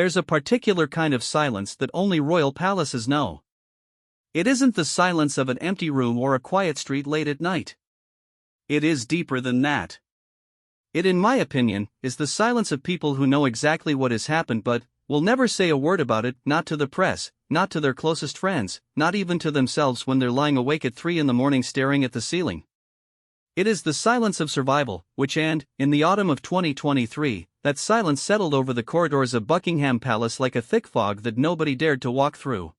there's a particular kind of silence that only royal palaces know. It isn't the silence of an empty room or a quiet street late at night. It is deeper than that. It, in my opinion, is the silence of people who know exactly what has happened but will never say a word about it, not to the press, not to their closest friends, not even to themselves when they're lying awake at 3 in the morning staring at the ceiling. It is the silence of survival, in the autumn of 2023, that silence settled over the corridors of Buckingham Palace like a thick fog that nobody dared to walk through.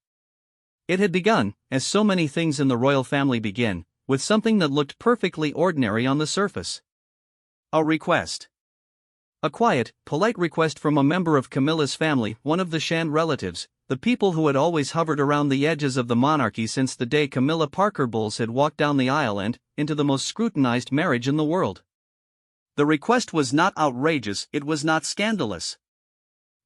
It had begun, as so many things in the royal family begin, with something that looked perfectly ordinary on the surface. A request. A quiet, polite request from a member of Camilla's family, one of the Shand relatives, the people who had always hovered around the edges of the monarchy since the day Camilla Parker Bowles had walked down the aisle and into the most scrutinized marriage in the world. The request was not outrageous, it was not scandalous.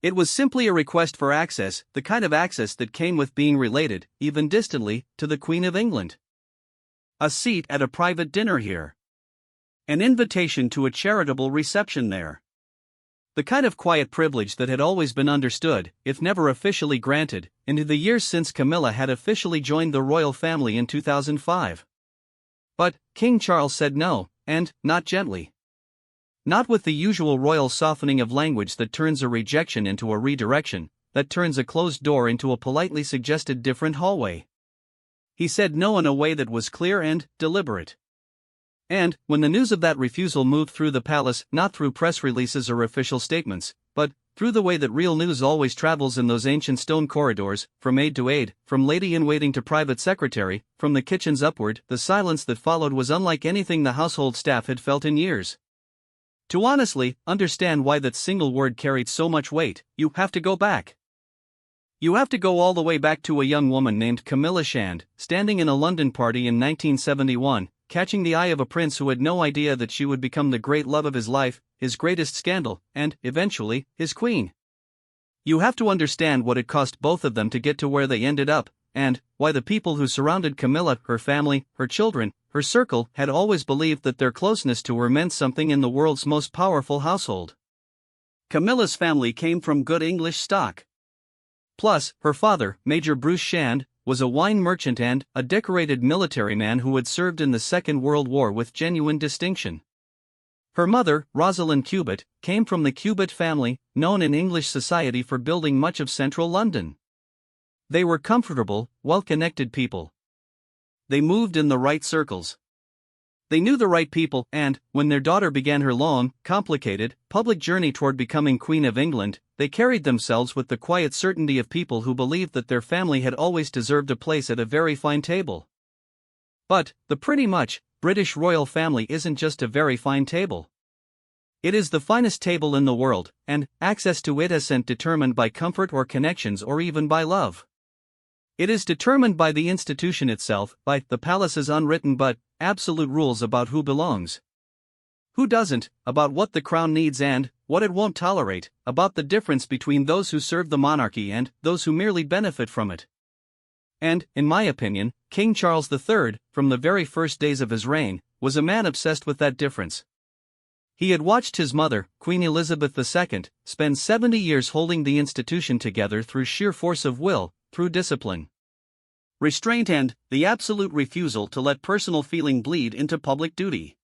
It was simply a request for access, the kind of access that came with being related, even distantly, to the Queen of England. A seat at a private dinner here. An invitation to a charitable reception there. The kind of quiet privilege that had always been understood, if never officially granted, in the years since Camilla had officially joined the royal family in 2005. But King Charles said no, and not gently. Not with the usual royal softening of language that turns a rejection into a redirection, that turns a closed door into a politely suggested different hallway. He said no in a way that was clear and deliberate. And, when the news of that refusal moved through the palace, not through press releases or official statements, but through the way that real news always travels in those ancient stone corridors, from aide to aide, from lady-in-waiting to private secretary, from the kitchens upward, the silence that followed was unlike anything the household staff had felt in years. To honestly understand why that single word carried so much weight, you have to go back. You have to go all the way back to a young woman named Camilla Shand, standing in a London party in 1971, catching the eye of a prince who had no idea that she would become the great love of his life, his greatest scandal, and, eventually, his queen. You have to understand what it cost both of them to get to where they ended up, and why the people who surrounded Camilla, her family, her children, her circle, had always believed that their closeness to her meant something in the world's most powerful household. Camilla's family came from good English stock. Plus, her father, Major Bruce Shand, was a wine merchant and a decorated military man who had served in the Second World War with genuine distinction. Her mother, Rosalind Cubitt, came from the Cubitt family, known in English society for building much of central London. They were comfortable, well-connected people. They moved in the right circles. They knew the right people, and, when their daughter began her long, complicated, public journey toward becoming Queen of England, they carried themselves with the quiet certainty of people who believed that their family had always deserved a place at a very fine table. But, the pretty much British royal family isn't just a very fine table. It is the finest table in the world, and access to it isn't determined by comfort or connections or even by love. It is determined by the institution itself, by the palace's unwritten but absolute rules about who belongs. Who doesn't, about what the crown needs and what it won't tolerate, about the difference between those who serve the monarchy and those who merely benefit from it. And, in my opinion, King Charles III, from the very first days of his reign, was a man obsessed with that difference. He had watched his mother, Queen Elizabeth II, spend 70 years holding the institution together through sheer force of will, through discipline, restraint and the absolute refusal to let personal feeling bleed into public duty.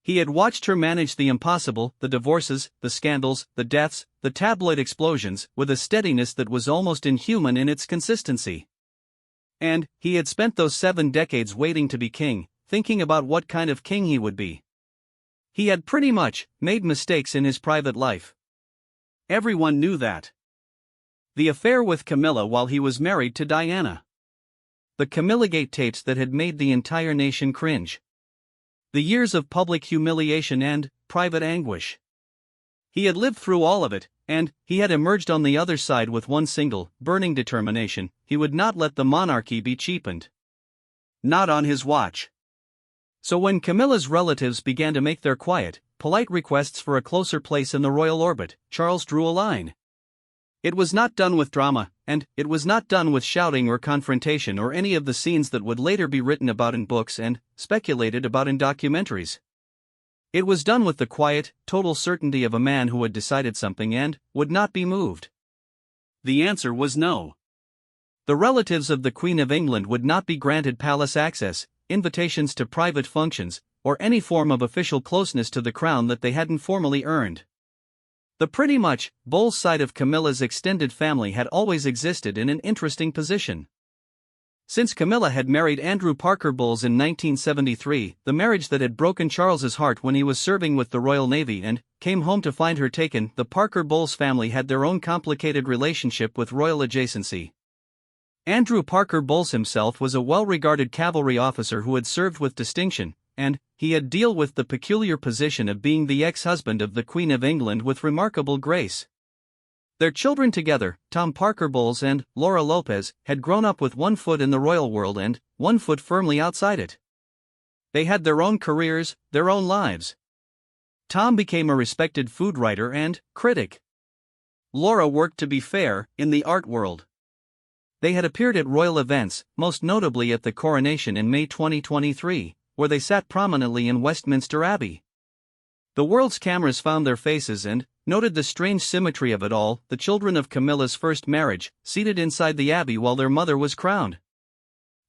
He had watched her manage the impossible, the divorces, the scandals, the deaths, the tabloid explosions, with a steadiness that was almost inhuman in its consistency. And he had spent those 7 decades waiting to be king, thinking about what kind of king he would be. He had pretty much made mistakes in his private life. Everyone knew that. The affair with Camilla while he was married to Diana. The Camillagate tapes that had made the entire nation cringe. The years of public humiliation and private anguish. He had lived through all of it, and he had emerged on the other side with one single, burning determination: he would not let the monarchy be cheapened. Not on his watch. So when Camilla's relatives began to make their quiet, polite requests for a closer place in the royal orbit, Charles drew a line. It was not done with drama, and it was not done with shouting or confrontation or any of the scenes that would later be written about in books and speculated about in documentaries. It was done with the quiet, total certainty of a man who had decided something and would not be moved. The answer was no. The relatives of the Queen of England would not be granted palace access, invitations to private functions, or any form of official closeness to the crown that they hadn't formally earned. The pretty much Bowles side of Camilla's extended family had always existed in an interesting position. Since Camilla had married Andrew Parker Bowles in 1973, the marriage that had broken Charles's heart when he was serving with the Royal Navy and came home to find her taken, the Parker Bowles family had their own complicated relationship with royal adjacency. Andrew Parker Bowles himself was a well-regarded cavalry officer who had served with distinction, and he had dealt with the peculiar position of being the ex-husband of the Queen of England with remarkable grace. Their children together, Tom Parker Bowles and Laura Lopez, had grown up with one foot in the royal world and one foot firmly outside it. They had their own careers, their own lives. Tom became a respected food writer and critic. Laura worked, to be fair, in the art world. They had appeared at royal events, most notably at the coronation in May 2023, where they sat prominently in Westminster Abbey. The world's cameras found their faces and noted the strange symmetry of it all, the children of Camilla's first marriage, seated inside the Abbey while their mother was crowned.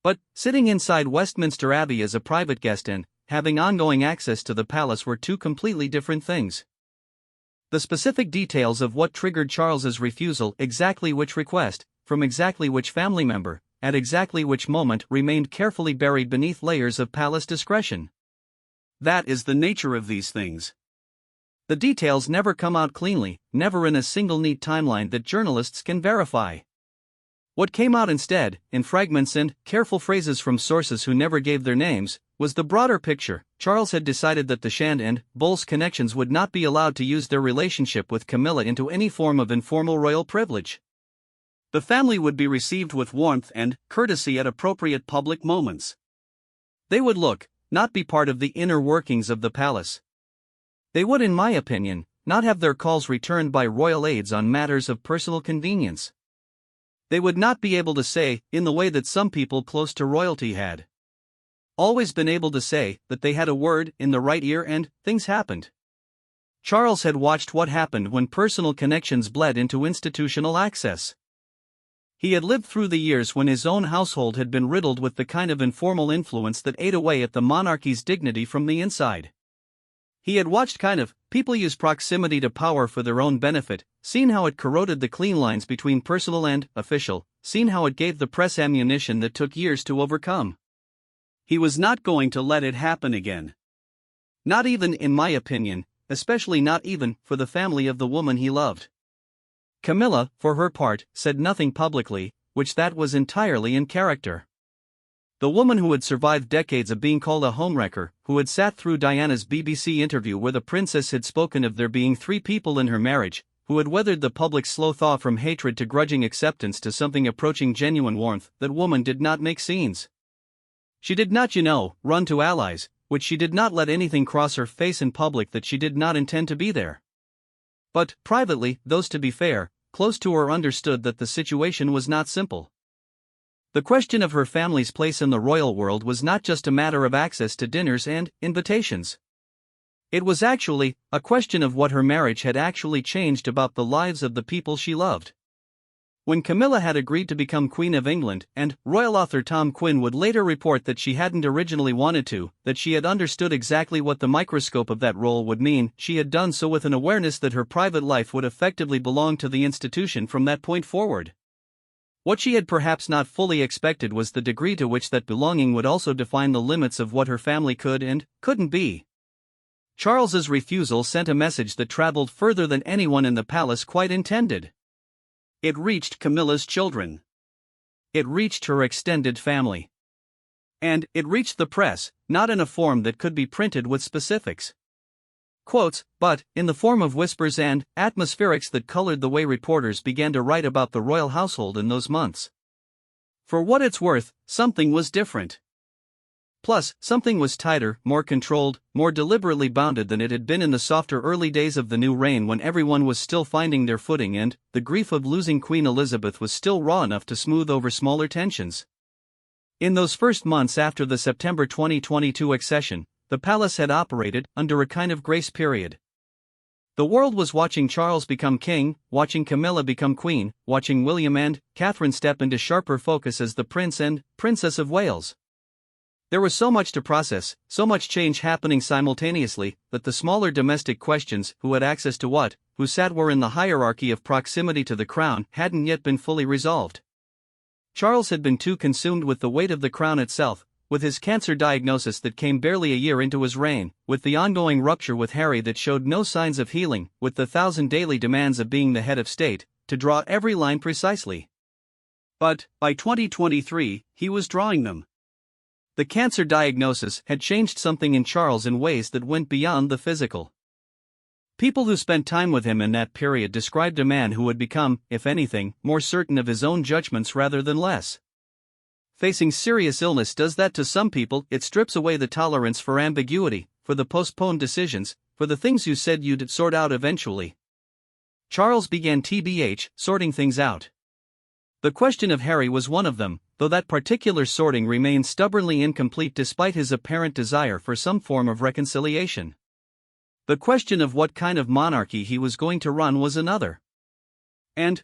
But sitting inside Westminster Abbey as a private guest and having ongoing access to the palace were two completely different things. The specific details of what triggered Charles's refusal, exactly which request, from exactly which family member, at exactly which moment, remained carefully buried beneath layers of palace discretion. That is the nature of these things. The details never come out cleanly, never in a single neat timeline that journalists can verify. What came out instead, in fragments and careful phrases from sources who never gave their names, was the broader picture. Charles had decided that the Shand and Bowles connections would not be allowed to use their relationship with Camilla into any form of informal royal privilege. The family would be received with warmth and courtesy at appropriate public moments. They would not be part of the inner workings of the palace. They would, in my opinion, not have their calls returned by royal aides on matters of personal convenience. They would not be able to say, in the way that some people close to royalty had always been able to say, that they had a word in the right ear and things happened. Charles had watched what happened when personal connections bled into institutional access. He had lived through the years when his own household had been riddled with the kind of informal influence that ate away at the monarchy's dignity from the inside. He had watched people use proximity to power for their own benefit, seen how it corroded the clean lines between personal and official, seen how it gave the press ammunition that took years to overcome. He was not going to let it happen again. Not even, in my opinion, especially not even for the family of the woman he loved. Camilla, for her part, said nothing publicly, which that was entirely in character. The woman who had survived decades of being called a homewrecker, who had sat through Diana's BBC interview where the princess had spoken of there being 3 people in her marriage, who had weathered the public's slow thaw from hatred to grudging acceptance to something approaching genuine warmth, that woman did not make scenes. She did not, run to allies, which she did not let anything cross her face in public that she did not intend to be there. But, privately, those, to be fair, close to her understood that the situation was not simple. The question of her family's place in the royal world was not just a matter of access to dinners and invitations. It was actually a question of what her marriage had actually changed about the lives of the people she loved. When Camilla had agreed to become Queen of England, and royal author Tom Quinn would later report that she hadn't originally wanted to, that she had understood exactly what the microscope of that role would mean, she had done so with an awareness that her private life would effectively belong to the institution from that point forward. What she had perhaps not fully expected was the degree to which that belonging would also define the limits of what her family could and couldn't be. Charles's refusal sent a message that traveled further than anyone in the palace quite intended. It reached Camilla's children. It reached her extended family. And it reached the press, not in a form that could be printed with specifics. Quotes, but in the form of whispers and atmospherics that colored the way reporters began to write about the royal household in those months. For what it's worth, something was different. Plus, something was tighter, more controlled, more deliberately bounded than it had been in the softer early days of the new reign when everyone was still finding their footing and the grief of losing Queen Elizabeth was still raw enough to smooth over smaller tensions. In those first months after the September 2022 accession, the palace had operated under a kind of grace period. The world was watching Charles become king, watching Camilla become queen, watching William and Catherine step into sharper focus as the Prince and Princess of Wales. There was so much to process, so much change happening simultaneously, that the smaller domestic questions, who had access to what, who sat where in the hierarchy of proximity to the crown, hadn't yet been fully resolved. Charles had been too consumed with the weight of the crown itself, with his cancer diagnosis that came barely a year into his reign, with the ongoing rupture with Harry that showed no signs of healing, with the 1,000 daily demands of being the head of state, to draw every line precisely. But, by 2023, he was drawing them. The cancer diagnosis had changed something in Charles in ways that went beyond the physical. People who spent time with him in that period described a man who had become, if anything, more certain of his own judgments rather than less. Facing serious illness does that to some people. It strips away the tolerance for ambiguity, for the postponed decisions, for the things you said you'd sort out eventually. Charles began sorting things out. The question of Harry was one of them, though that particular sorting remained stubbornly incomplete despite his apparent desire for some form of reconciliation. The question of what kind of monarchy he was going to run was another. And,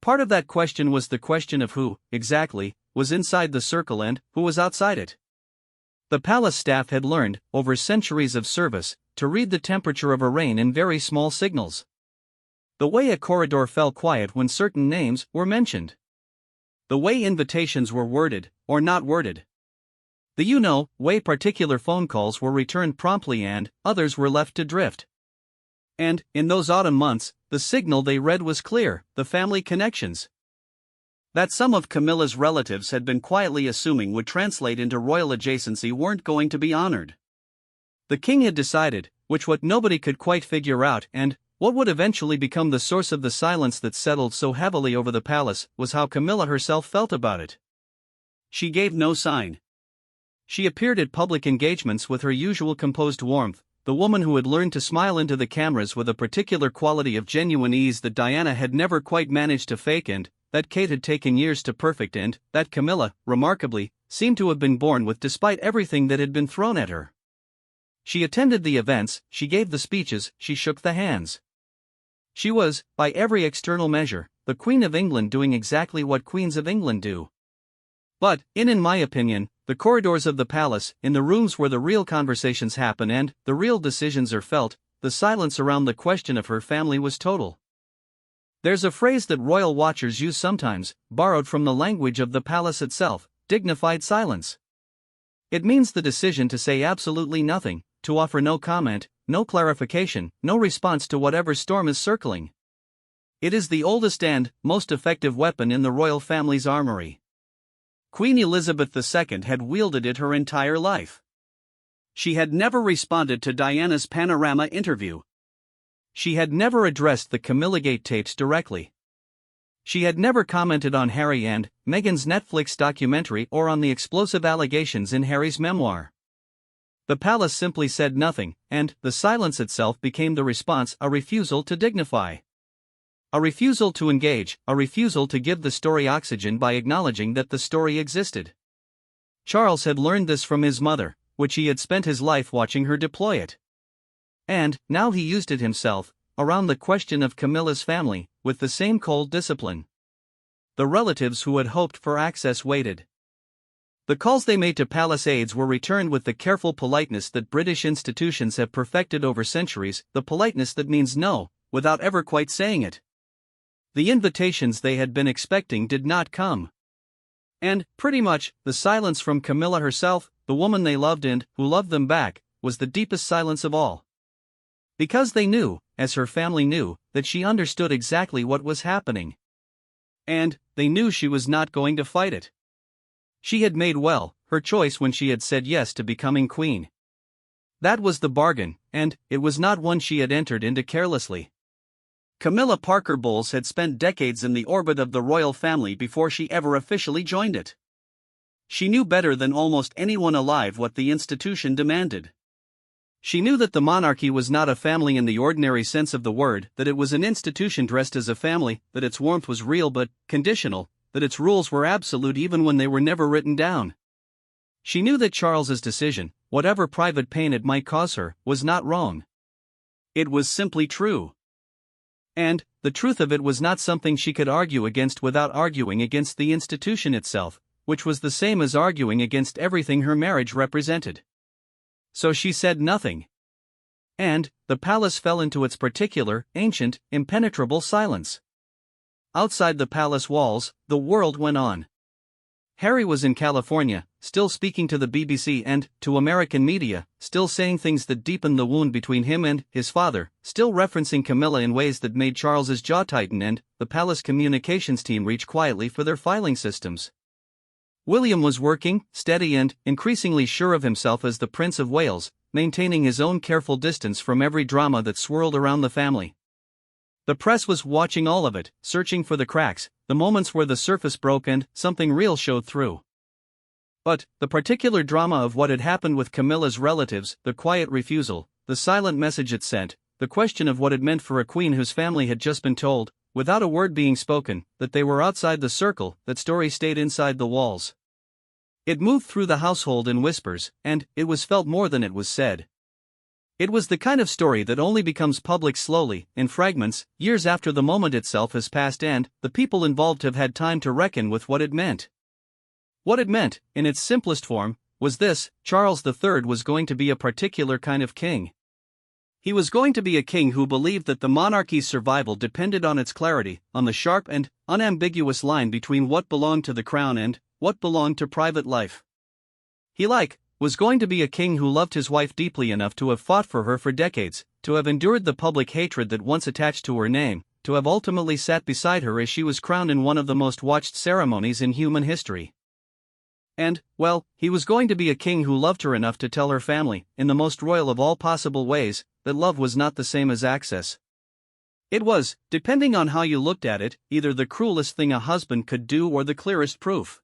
part of that question was the question of who, exactly, was inside the circle and who was outside it. The palace staff had learned, over centuries of service, to read the temperature of a reign in very small signals. The way a corridor fell quiet when certain names were mentioned. The way invitations were worded, or not worded. The way particular phone calls were returned promptly and others were left to drift. And, in those autumn months, the signal they read was clear: the family connections. That some of Camilla's relatives had been quietly assuming would translate into royal adjacency weren't going to be honored. The king had decided, what nobody could quite figure out, and what would eventually become the source of the silence that settled so heavily over the palace, was how Camilla herself felt about it. She gave no sign. She appeared at public engagements with her usual composed warmth, the woman who had learned to smile into the cameras with a particular quality of genuine ease that Diana had never quite managed to fake and that Kate had taken years to perfect and that Camilla, remarkably, seemed to have been born with despite everything that had been thrown at her. She attended the events, she gave the speeches, she shook the hands. She was, by every external measure, the Queen of England doing exactly what Queens of England do. But, in my opinion, the corridors of the palace, in the rooms where the real conversations happen and the real decisions are felt, the silence around the question of her family was total. There's a phrase that royal watchers use sometimes, borrowed from the language of the palace itself: dignified silence. It means the decision to say absolutely nothing, to offer no comment, no clarification, no response to whatever storm is circling. It is the oldest and most effective weapon in the royal family's armory. Queen Elizabeth II had wielded it her entire life. She had never responded to Diana's Panorama interview. She had never addressed the Camillagate tapes directly. She had never commented on Harry and Meghan's Netflix documentary or on the explosive allegations in Harry's memoir. The palace simply said nothing, and the silence itself became the response: a refusal to dignify. A refusal to engage, a refusal to give the story oxygen by acknowledging that the story existed. Charles had learned this from his mother, which he had spent his life watching her deploy it. And, now he used it himself, around the question of Camilla's family, with the same cold discipline. The relatives who had hoped for access waited. The calls they made to palace aides were returned with the careful politeness that British institutions have perfected over centuries, the politeness that means no, without ever quite saying it. The invitations they had been expecting did not come. And, pretty much, the silence from Camilla herself, the woman they loved and who loved them back, was the deepest silence of all. Because they knew, as her family knew, that she understood exactly what was happening. And they knew she was not going to fight it. She had made her choice when she had said yes to becoming queen. That was the bargain, and it was not one she had entered into carelessly. Camilla Parker Bowles had spent decades in the orbit of the royal family before she ever officially joined it. She knew better than almost anyone alive what the institution demanded. She knew that the monarchy was not a family in the ordinary sense of the word, that it was an institution dressed as a family, that its warmth was real but conditional, that its rules were absolute even when they were never written down. She knew that Charles's decision, whatever private pain it might cause her, was not wrong. It was simply true. And the truth of it was not something she could argue against without arguing against the institution itself, which was the same as arguing against everything her marriage represented. So she said nothing. And the palace fell into its particular, ancient, impenetrable silence. Outside the palace walls, the world went on. Harry was in California, still speaking to the BBC and, to American media, still saying things that deepened the wound between him and his father, still referencing Camilla in ways that made Charles's jaw tighten and the palace communications team reach quietly for their filing systems. William was working, steady and increasingly sure of himself as the Prince of Wales, maintaining his own careful distance from every drama that swirled around the family. The press was watching all of it, searching for the cracks, the moments where the surface broke and something real showed through. But the particular drama of what had happened with Camilla's relatives, the quiet refusal, the silent message it sent, the question of what it meant for a queen whose family had just been told, without a word being spoken, that they were outside the circle, that story stayed inside the walls. It moved through the household in whispers, and it was felt more than it was said. It was the kind of story that only becomes public slowly, in fragments, years after the moment itself has passed and the people involved have had time to reckon with what it meant. What it meant, in its simplest form, was this: Charles III was going to be a particular kind of king. He was going to be a king who believed that the monarchy's survival depended on its clarity, on the sharp and unambiguous line between what belonged to the crown and what belonged to private life. He was going to be a king who loved his wife deeply enough to have fought for her for decades, to have endured the public hatred that once attached to her name, to have ultimately sat beside her as she was crowned in one of the most watched ceremonies in human history. And, well, he was going to be a king who loved her enough to tell her family, in the most royal of all possible ways, that love was not the same as access. It was, depending on how you looked at it, either the cruelest thing a husband could do or the clearest proof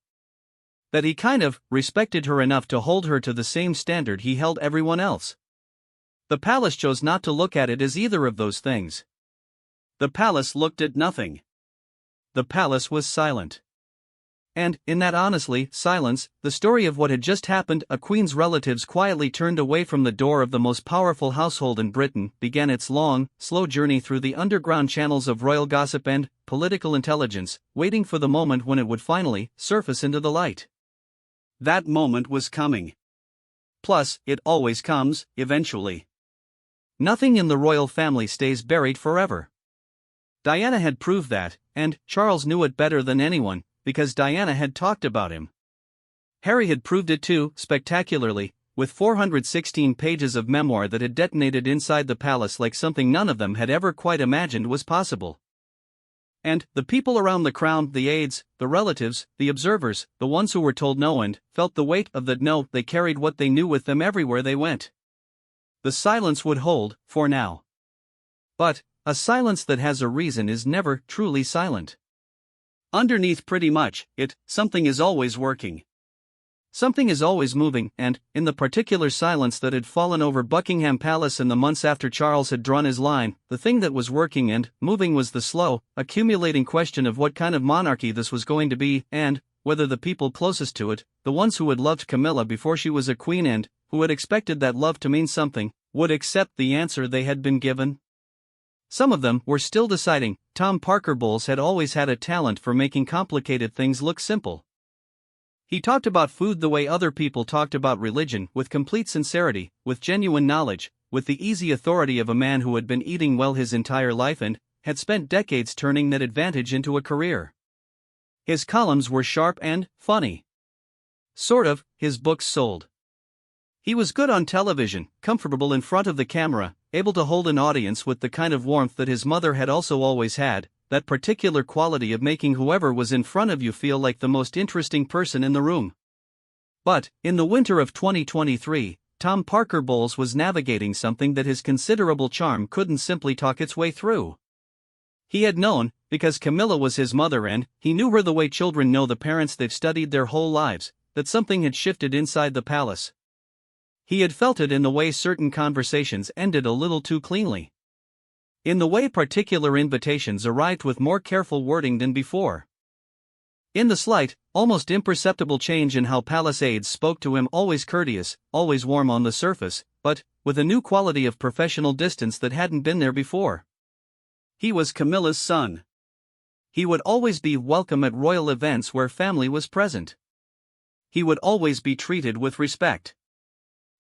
that he kind of respected her enough to hold her to the same standard he held everyone else. The palace chose not to look at it as either of those things. The palace looked at nothing. The palace was silent. And, in that honestly, silence, the story of what had just happened, a queen's relatives quietly turned away from the door of the most powerful household in Britain, began its long, slow journey through the underground channels of royal gossip and political intelligence, waiting for the moment when it would finally surface into the light. That moment was coming. Plus, it always comes, eventually. Nothing in the royal family stays buried forever. Diana had proved that, and Charles knew it better than anyone, because Diana had talked about him. Harry had proved it too, spectacularly, with 416 pages of memoir that had detonated inside the palace like something none of them had ever quite imagined was possible. And the people around the crown, the aides, the relatives, the observers, the ones who were told no and felt the weight of that no, they carried what they knew with them everywhere they went. The silence would hold, for now. But a silence that has a reason is never truly silent. Underneath pretty much it, something is always working. Something is always moving, and, in the particular silence that had fallen over Buckingham Palace in the months after Charles had drawn his line, the thing that was working and moving was the slow, accumulating question of what kind of monarchy this was going to be, and whether the people closest to it, the ones who had loved Camilla before she was a queen and who had expected that love to mean something, would accept the answer they had been given. Some of them were still deciding. Tom Parker Bowles had always had a talent for making complicated things look simple. He talked about food the way other people talked about religion, with complete sincerity, with genuine knowledge, with the easy authority of a man who had been eating well his entire life and had spent decades turning that advantage into a career. His columns were sharp and funny. Sort of, his books sold. He was good on television, comfortable in front of the camera, able to hold an audience with the kind of warmth that his mother had also always had, that particular quality of making whoever was in front of you feel like the most interesting person in the room. But, in the winter of 2023, Tom Parker Bowles was navigating something that his considerable charm couldn't simply talk its way through. He had known, because Camilla was his mother and he knew her the way children know the parents they've studied their whole lives, that something had shifted inside the palace. He had felt it in the way certain conversations ended a little too cleanly. In the way particular invitations arrived with more careful wording than before. In the slight, almost imperceptible change in how palace aides spoke to him, always courteous, always warm on the surface, but with a new quality of professional distance that hadn't been there before. He was Camilla's son. He would always be welcome at royal events where family was present. He would always be treated with respect.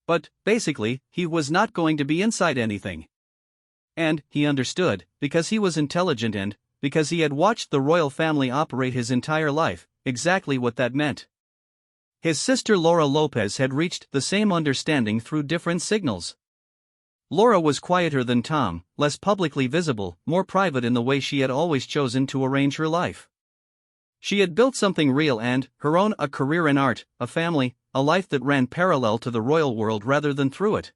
But, basically, he was not going to be inside anything. And, he understood, because he was intelligent and, because he had watched the royal family operate his entire life, exactly what that meant. His sister Laura Lopez had reached the same understanding through different signals. Laura was quieter than Tom, less publicly visible, more private in the way she had always chosen to arrange her life. She had built something real and, her own, a career in art, a family, a life that ran parallel to the royal world rather than through it.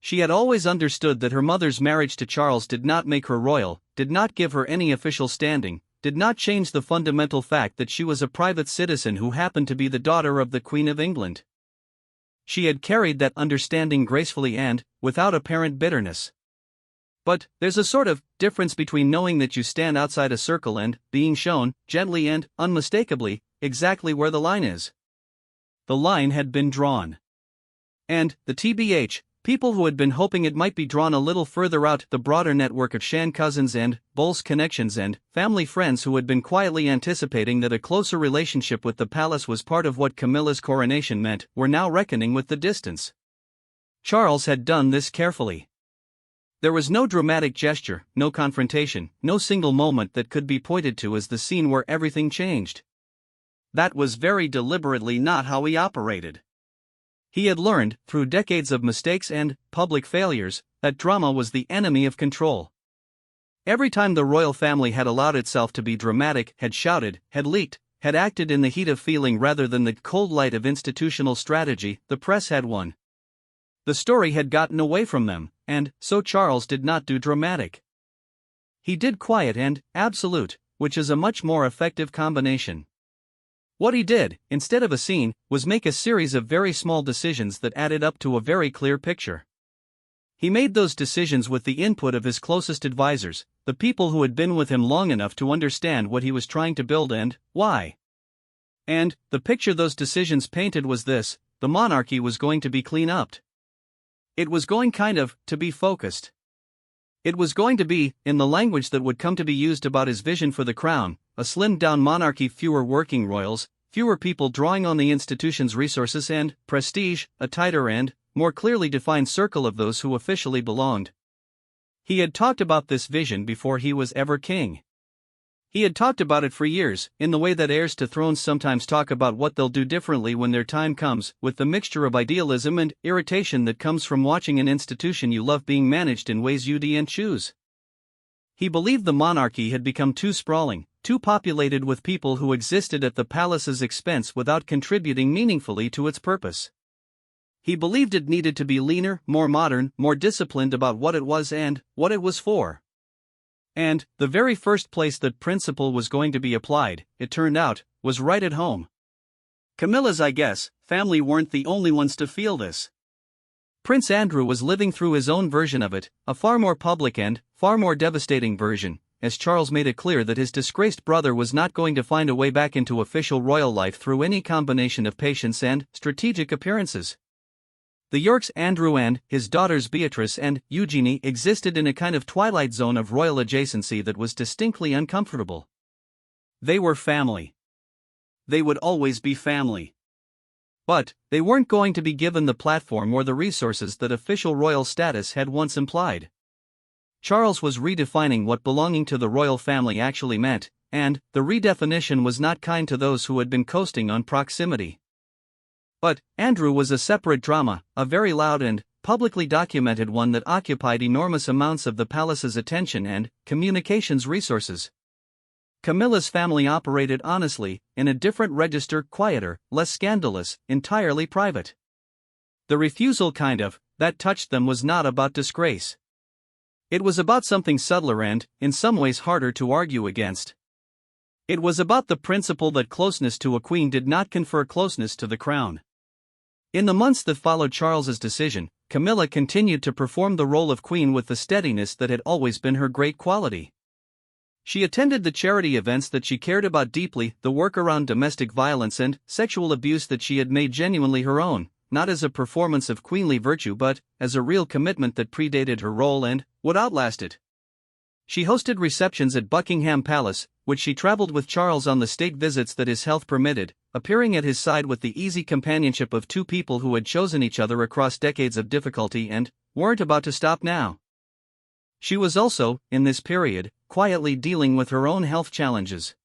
She had always understood that her mother's marriage to Charles did not make her royal, did not give her any official standing, did not change the fundamental fact that she was a private citizen who happened to be the daughter of the Queen of England. She had carried that understanding gracefully and, without apparent bitterness. But, there's a sort of difference between knowing that you stand outside a circle and being shown, gently and unmistakably, exactly where the line is. The line had been drawn. And, the TBH, people who had been hoping it might be drawn a little further out the broader network of Shan cousins and Bowles connections and family friends who had been quietly anticipating that a closer relationship with the palace was part of what Camilla's coronation meant, were now reckoning with the distance. Charles had done this carefully. There was no dramatic gesture, no confrontation, no single moment that could be pointed to as the scene where everything changed. That was very deliberately not how he operated. He had learned, through decades of mistakes and public failures, that drama was the enemy of control. Every time the royal family had allowed itself to be dramatic, had shouted, had leaked, had acted in the heat of feeling rather than the cold light of institutional strategy, the press had won. The story had gotten away from them, and so Charles did not do dramatic. He did quiet and absolute, which is a much more effective combination. What he did, instead of a scene, was make a series of very small decisions that added up to a very clear picture. He made those decisions with the input of his closest advisors, the people who had been with him long enough to understand what he was trying to build and why. And, the picture those decisions painted was this: the monarchy was going to be clean-upped. It was going to be focused. It was going to be, in the language that would come to be used about his vision for the crown, a slimmed-down monarchy, fewer working royals, fewer people drawing on the institution's resources and prestige, a tighter and more clearly defined circle of those who officially belonged. He had talked about this vision before he was ever king. He had talked about it for years, in the way that heirs to thrones sometimes talk about what they'll do differently when their time comes, with the mixture of idealism and irritation that comes from watching an institution you love being managed in ways you can't choose. He believed the monarchy had become too sprawling, too populated with people who existed at the palace's expense without contributing meaningfully to its purpose. He believed it needed to be leaner, more modern, more disciplined about what it was and what it was for. And, the very first place that principle was going to be applied, it turned out, was right at home. Camilla's, family weren't the only ones to feel this. Prince Andrew was living through his own version of it, a far more public and far more devastating version, as Charles made it clear that his disgraced brother was not going to find a way back into official royal life through any combination of patience and strategic appearances. The Yorks, Andrew and his daughters Beatrice and Eugenie, existed in a kind of twilight zone of royal adjacency that was distinctly uncomfortable. They were family. They would always be family. But, they weren't going to be given the platform or the resources that official royal status had once implied. Charles was redefining what belonging to the royal family actually meant, and the redefinition was not kind to those who had been coasting on proximity. But, Andrew was a separate drama, a very loud and publicly documented one that occupied enormous amounts of the palace's attention and communications resources. Camilla's family operated honestly, in a different register, quieter, less scandalous, entirely private. The refusal that touched them was not about disgrace. It was about something subtler and, in some ways, harder to argue against. It was about the principle that closeness to a queen did not confer closeness to the crown. In the months that followed Charles's decision, Camilla continued to perform the role of queen with the steadiness that had always been her great quality. She attended the charity events that she cared about deeply, the work around domestic violence and sexual abuse that she had made genuinely her own, not as a performance of queenly virtue but as a real commitment that predated her role and would outlast it. She hosted receptions at Buckingham Palace, which she traveled with Charles on the state visits that his health permitted, appearing at his side with the easy companionship of two people who had chosen each other across decades of difficulty and weren't about to stop now. She was also, in this period, quietly dealing with her own health challenges.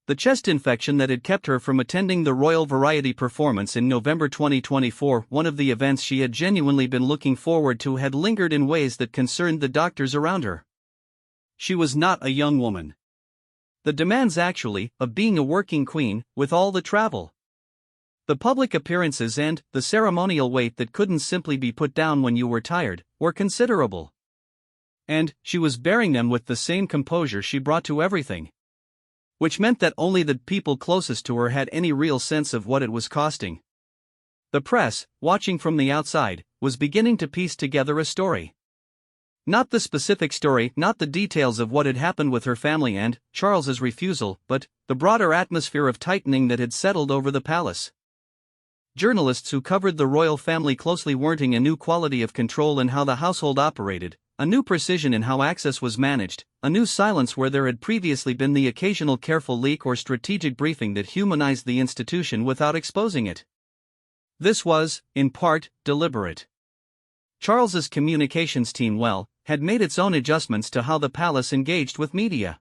The chest infection that had kept her from attending the Royal Variety performance in November 2024, one of the events she had genuinely been looking forward to, had lingered in ways that concerned the doctors around her. She was not a young woman. The demands actually, of being a working queen, with all the travel, the public appearances and the ceremonial weight that couldn't simply be put down when you were tired, were considerable. And she was bearing them with the same composure she brought to everything. Which meant that only the people closest to her had any real sense of what it was costing. The press, watching from the outside, was beginning to piece together a story. Not the specific story, not the details of what had happened with her family and Charles's refusal, but the broader atmosphere of tightening that had settled over the palace. Journalists who covered the royal family closely warranting a new quality of control in how the household operated, a new precision in how access was managed, a new silence where there had previously been the occasional careful leak or strategic briefing that humanized the institution without exposing it. This was, in part, deliberate. Charles's communications team had made its own adjustments to how the palace engaged with media.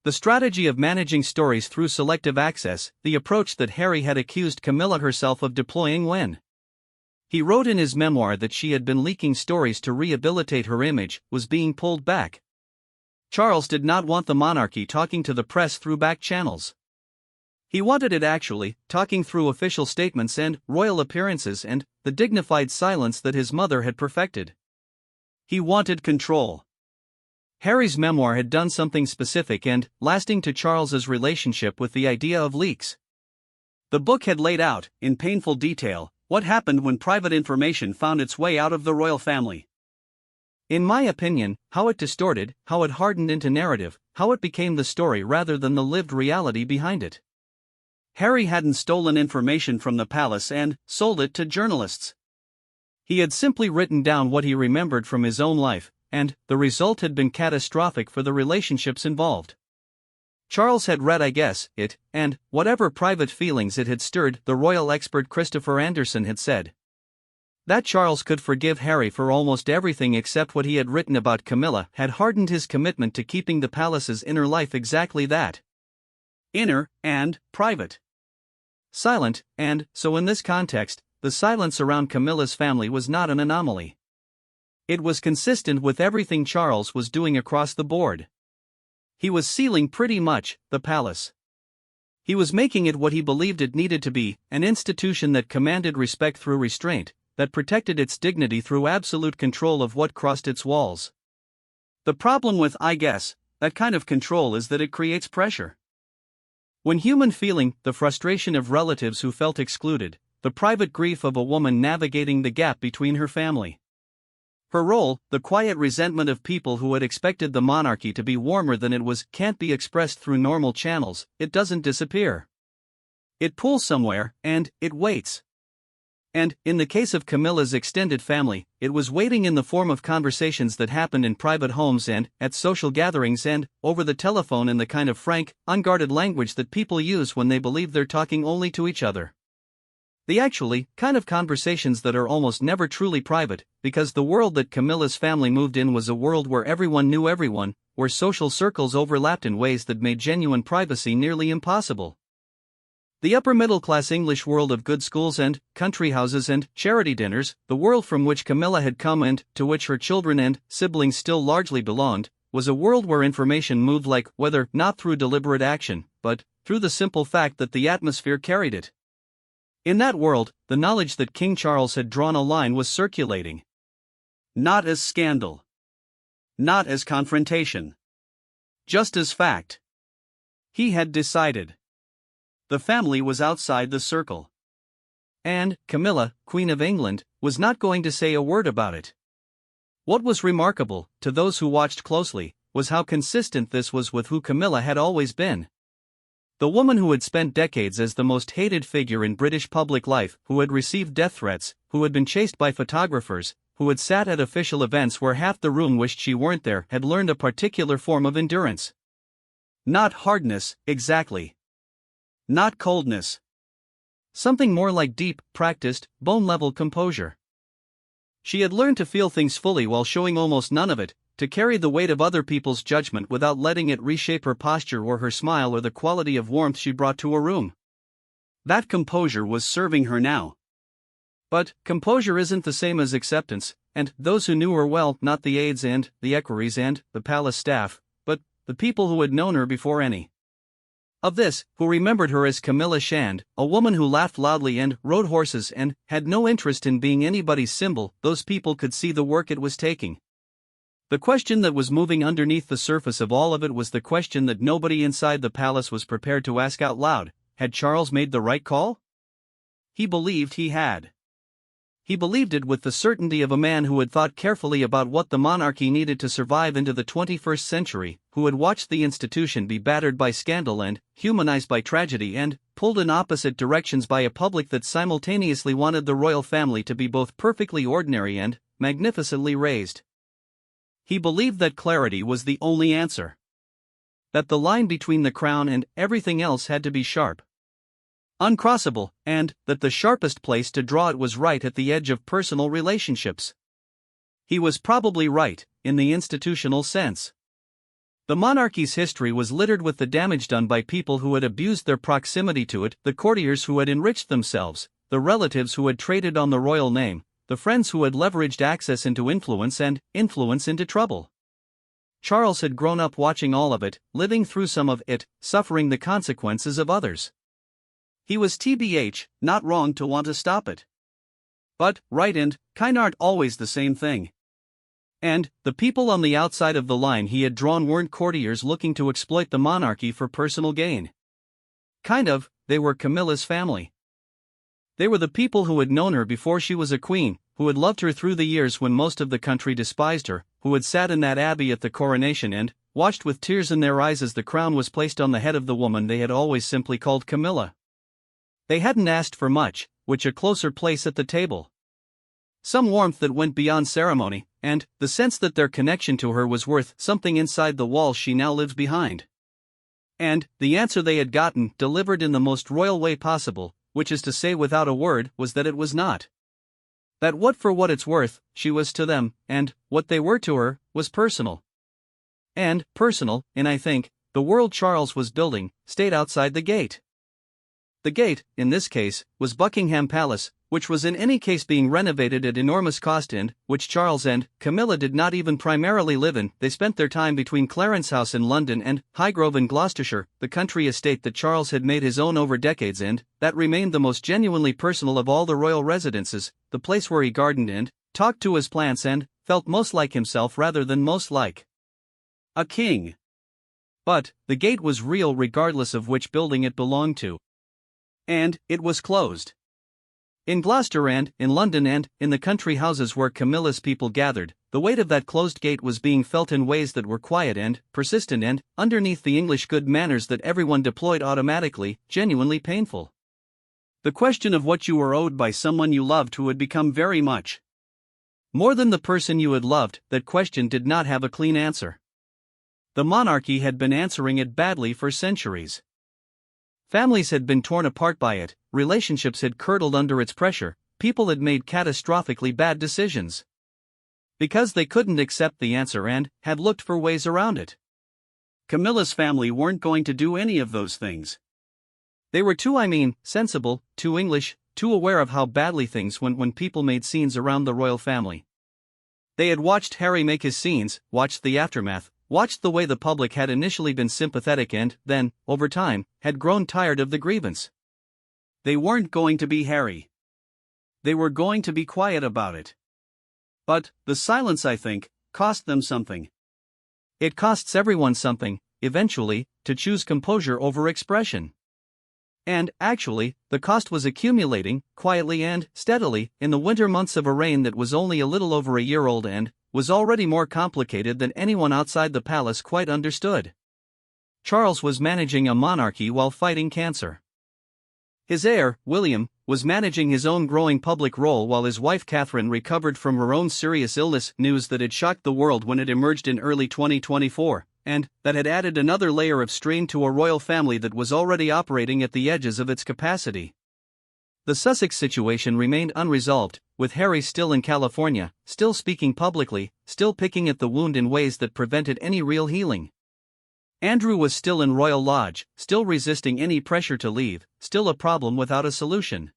The strategy of managing stories through selective access, the approach that Harry had accused Camilla herself of deploying when he wrote in his memoir that she had been leaking stories to rehabilitate her image, was being pulled back. Charles did not want the monarchy talking to the press through back channels. He wanted it actually talking through official statements and royal appearances and the dignified silence that his mother had perfected. He wanted control. Harry's memoir had done something specific and lasting to Charles's relationship with the idea of leaks. The book had laid out, in painful detail, what happened when private information found its way out of the royal family. In my opinion, how it distorted, how it hardened into narrative, how it became the story rather than the lived reality behind it. Harry hadn't stolen information from the palace and sold it to journalists. He had simply written down what he remembered from his own life, and the result had been catastrophic for the relationships involved. Charles had read it, and whatever private feelings it had stirred, the royal expert Christopher Anderson had said that Charles could forgive Harry for almost everything except what he had written about Camilla had hardened his commitment to keeping the palace's inner life exactly that. Inner and private. Silent, and so in this context, the silence around Camilla's family was not an anomaly. It was consistent with everything Charles was doing across the board. He was sealing pretty much the palace. He was making it what he believed it needed to be, an institution that commanded respect through restraint, that protected its dignity through absolute control of what crossed its walls. The problem with, that kind of control is that it creates pressure. When human feeling, the frustration of relatives who felt excluded, the private grief of a woman navigating the gap between her family. Her role, the quiet resentment of people who had expected the monarchy to be warmer than it was, can't be expressed through normal channels, it doesn't disappear. It pulls somewhere, and it waits. And, in the case of Camilla's extended family, it was waiting in the form of conversations that happened in private homes and, at social gatherings and, over the telephone in the kind of frank, unguarded language that people use when they believe they're talking only to each other. The kind of conversations that are almost never truly private, because the world that Camilla's family moved in was a world where everyone knew everyone, where social circles overlapped in ways that made genuine privacy nearly impossible. The upper-middle-class English world of good schools and country houses and charity dinners, the world from which Camilla had come and to which her children and siblings still largely belonged, was a world where information moved like weather, not through deliberate action, but through the simple fact that the atmosphere carried it. In that world, the knowledge that King Charles had drawn a line was circulating. Not as scandal. Not as confrontation. Just as fact. He had decided. The family was outside the circle. And Camilla, Queen of England, was not going to say a word about it. What was remarkable, to those who watched closely, was how consistent this was with who Camilla had always been. The woman who had spent decades as the most hated figure in British public life, who had received death threats, who had been chased by photographers, who had sat at official events where half the room wished she weren't there, had learned a particular form of endurance. Not hardness, exactly. Not coldness. Something more like deep, practiced, bone-level composure. She had learned to feel things fully while showing almost none of it, to carry the weight of other people's judgment without letting it reshape her posture or her smile or the quality of warmth she brought to a room. That composure was serving her now. But composure isn't the same as acceptance, and those who knew her well, not the aides and the equerries and the palace staff, but the people who had known her before any of this, who remembered her as Camilla Shand, a woman who laughed loudly and rode horses and had no interest in being anybody's symbol, those people could see the work it was taking. The question that was moving underneath the surface of all of it was the question that nobody inside the palace was prepared to ask out loud: had Charles made the right call? He believed he had. He believed it with the certainty of a man who had thought carefully about what the monarchy needed to survive into the 21st century, who had watched the institution be battered by scandal and humanized by tragedy and pulled in opposite directions by a public that simultaneously wanted the royal family to be both perfectly ordinary and magnificently raised. He believed that clarity was the only answer. That the line between the crown and everything else had to be sharp, uncrossable, and that the sharpest place to draw it was right at the edge of personal relationships. He was probably right, in the institutional sense. The monarchy's history was littered with the damage done by people who had abused their proximity to it, the courtiers who had enriched themselves, the relatives who had traded on the royal name, the friends who had leveraged access into influence and influence into trouble. Charles had grown up watching all of it, living through some of it, suffering the consequences of others. He was TBH, not wrong to want to stop it. But right and kind aren't always the same thing. And the people on the outside of the line he had drawn weren't courtiers looking to exploit the monarchy for personal gain. They were Camilla's family. They were the people who had known her before she was a queen, who had loved her through the years when most of the country despised her, who had sat in that abbey at the coronation and watched with tears in their eyes as the crown was placed on the head of the woman they had always simply called Camilla. They hadn't asked for much, which a closer place at the table. Some warmth that went beyond ceremony, and the sense that their connection to her was worth something inside the walls she now lives behind. And the answer they had gotten, delivered in the most royal way possible, which is to say without a word, was that it was not. That what for what it's worth, she was to them, and what they were to her, was personal. And personal, in I think, the world Charles was building, stayed outside the gate. The gate, in this case, was Buckingham Palace, which was in any case being renovated at enormous cost and which Charles and Camilla did not even primarily live in. They spent their time between Clarence House in London and Highgrove in Gloucestershire, the country estate that Charles had made his own over decades and that remained the most genuinely personal of all the royal residences, the place where he gardened and talked to his plants and felt most like himself rather than most like a king. But the gate was real regardless of which building it belonged to. And it was closed. In Gloucester and in London and in the country houses where Camilla's people gathered, the weight of that closed gate was being felt in ways that were quiet and persistent and, underneath the English good manners that everyone deployed automatically, genuinely painful. The question of what you were owed by someone you loved who had become very much more than the person you had loved, that question did not have a clean answer. The monarchy had been answering it badly for centuries. Families had been torn apart by it, relationships had curdled under its pressure, people had made catastrophically bad decisions. Because they couldn't accept the answer and had looked for ways around it. Camilla's family weren't going to do any of those things. They were too sensible, too English, too aware of how badly things went when people made scenes around the royal family. They had watched Harry make his scenes, watched the aftermath, watched the way the public had initially been sympathetic and, then, over time, had grown tired of the grievance. They weren't going to be Harry. They were going to be quiet about it. But the silence, I think, cost them something. It costs everyone something, eventually, to choose composure over expression. And, actually, the cost was accumulating, quietly and steadily, in the winter months of a reign that was only a little over a year old and was already more complicated than anyone outside the palace quite understood. Charles was managing a monarchy while fighting cancer. His heir, William, was managing his own growing public role while his wife Catherine recovered from her own serious illness, news that had shocked the world when it emerged in early 2024, and that had added another layer of strain to a royal family that was already operating at the edges of its capacity. The Sussex situation remained unresolved, with Harry still in California, still speaking publicly, still picking at the wound in ways that prevented any real healing. Andrew was still in Royal Lodge, still resisting any pressure to leave, still a problem without a solution.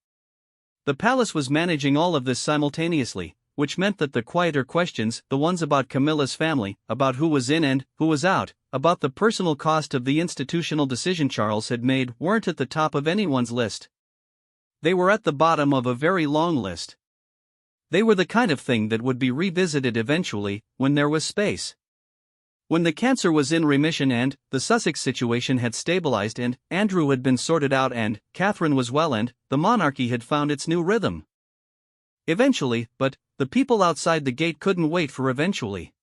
The palace was managing all of this simultaneously, which meant that the quieter questions, the ones about Camilla's family, about who was in and who was out, about the personal cost of the institutional decision Charles had made, weren't at the top of anyone's list. They were at the bottom of a very long list. They were the kind of thing that would be revisited eventually, when there was space. When the cancer was in remission and the Sussex situation had stabilized and Andrew had been sorted out and Catherine was well and the monarchy had found its new rhythm. Eventually, but the people outside the gate couldn't wait for eventually.